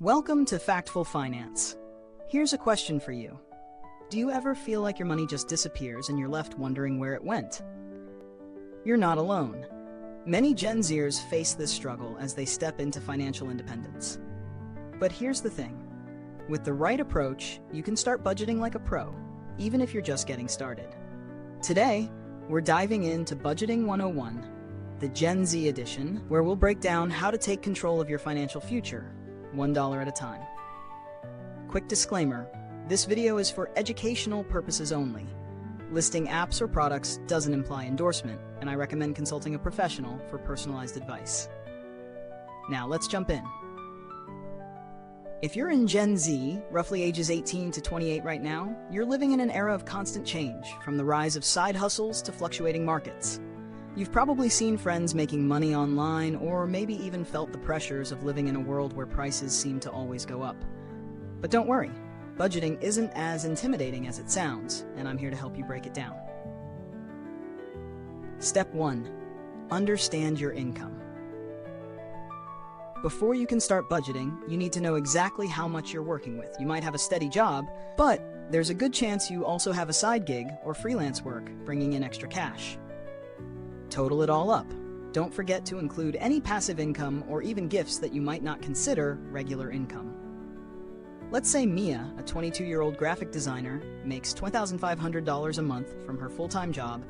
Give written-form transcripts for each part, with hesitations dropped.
Welcome to Factful Finance. Here's a question for you. Do you ever feel like your money just disappears and you're left wondering where it went? You're not alone. Many Gen Zers face this struggle as they step into financial independence. But here's the thing. With the right approach, you can start budgeting like a pro, even if you're just getting started. Today, we're diving into Budgeting 101, the Gen Z edition, where we'll break down how to take control of your financial future, $1 at a time. Quick disclaimer, this video is for educational purposes only. Listing apps or products doesn't imply endorsement, and I recommend consulting a professional for personalized advice. Now let's jump in. If you're in Gen Z, roughly ages 18 to 28 right now, you're living in an era of constant change, from the rise of side hustles to fluctuating markets. You've probably seen friends making money online, or maybe even felt the pressures of living in a world where prices seem to always go up. But don't worry, budgeting isn't as intimidating as it sounds, and I'm here to help you break it down. Step 1. Understand your income. Before you can start budgeting, you need to know exactly how much you're working with. You might have a steady job, but there's a good chance you also have a side gig or freelance work bringing in extra cash. Total it all up. Don't forget to include any passive income or even gifts that you might not consider regular income. Let's say Mia, a 22-year-old graphic designer, makes $20,500 a month from her full-time job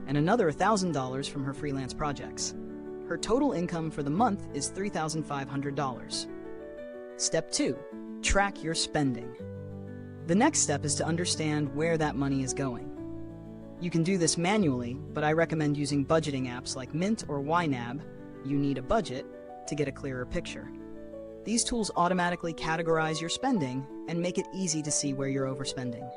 and another $1,000 from her freelance projects. Her total income for the month is $3,500. Step 2. Track your spending. The next step is to understand where that money is going. You can do this manually, but I recommend using budgeting apps like Mint or YNAB. You need a budget to get a clearer picture. These tools automatically categorize your spending and make it easy to see where you're overspending.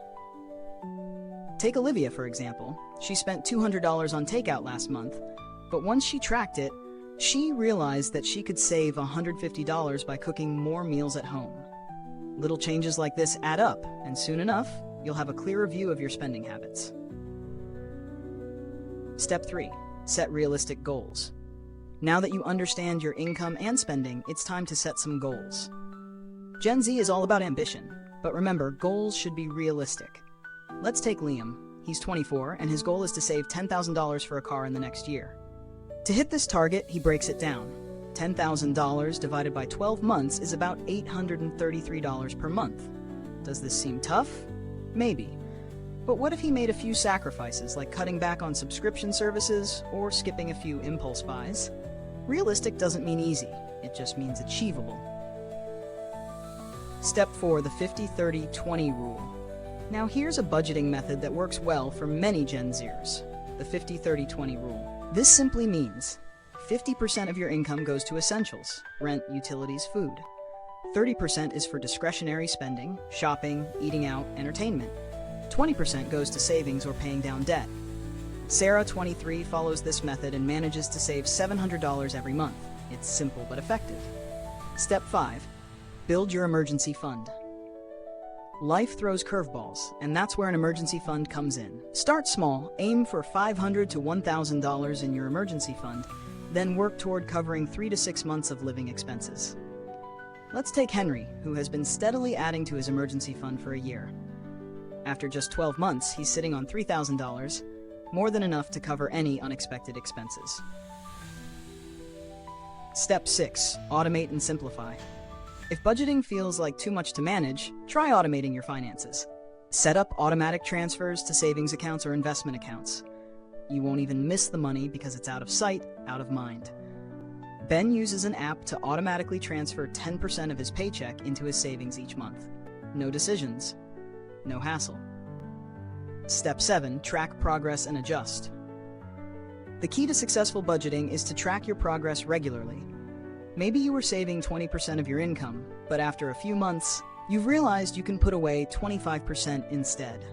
Take Olivia, for example. She spent $200 on takeout last month, but once she tracked it, she realized that she could save $150 by cooking more meals at home. Little changes like this add up, and soon enough, you'll have a clearer view of your spending habits. Step 3. Set realistic goals. Now that you understand your income and spending, it's time to set some goals. Gen Z is all about ambition, but remember, goals should be realistic. Let's take Liam. He's 24, and his goal is to save $10,000 for a car in the next year. To hit this target, he breaks it down. $10,000 divided by 12 months is about $833 per month. Does this seem tough? Maybe. But what if he made a few sacrifices, like cutting back on subscription services or skipping a few impulse buys? Realistic doesn't mean easy, it just means achievable. Step 4. The 50-30-20 rule. Now here's a budgeting method that works well for many Gen Zers. The 50-30-20 rule. This simply means 50% of your income goes to essentials, rent, utilities, food. 30% is for discretionary spending, shopping, eating out, entertainment. 20% goes to savings or paying down debt. Sarah, 23, follows this method and manages to save $700 every month. It's simple but effective. Step 5. Build your emergency fund. Life throws curveballs, and that's where an emergency fund comes in. Start small, aim for $500 to $1,000 in your emergency fund, then work toward covering 3 to 6 months of living expenses. Let's take Henry, who has been steadily adding to his emergency fund for a year. After just 12 months, he's sitting on $3,000, more than enough to cover any unexpected expenses. Step 6. Automate and simplify. If budgeting feels like too much to manage, try automating your finances. Set up automatic transfers to savings accounts or investment accounts. You won't even miss the money because it's out of sight, out of mind. Ben uses an app to automatically transfer 10% of his paycheck into his savings each month. No decisions. No hassle. Step 7. Track progress and adjust. The key to successful budgeting is to track your progress regularly. Maybe you were saving 20% of your income, but after a few months, you've realized you can put away 25% instead.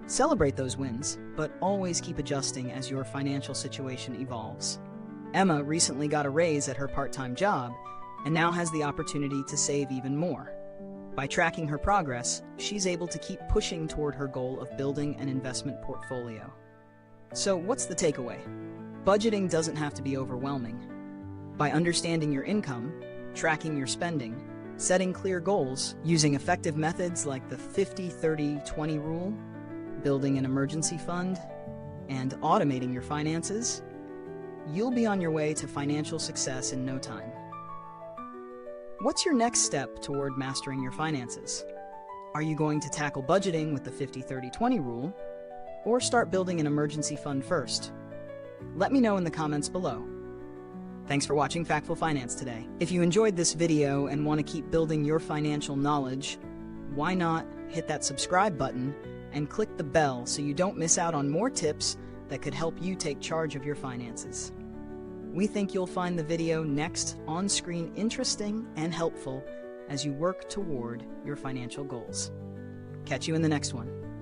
Celebrate those wins, but always keep adjusting as your financial situation evolves. Emma recently got a raise at her part-time job and now has the opportunity to save even more. By tracking her progress, she's able to keep pushing toward her goal of building an investment portfolio. So what's the takeaway? Budgeting doesn't have to be overwhelming. By understanding your income, tracking your spending, Setting clear goals using effective methods like the 50-30-20 rule, building an emergency fund, and automating your finances, you'll be on your way to financial success in no time. What's your next step toward mastering your finances? Are you going to tackle budgeting with the 50-30-20 rule, or start building an emergency fund first? Let me know in the comments below. Thanks for watching Factful Finance today. If you enjoyed this video and want to keep building your financial knowledge, why not hit that subscribe button and click the bell so you don't miss out on more tips that could help you take charge of your finances. We think you'll find the video next on screen interesting and helpful as you work toward your financial goals. Catch you in the next one.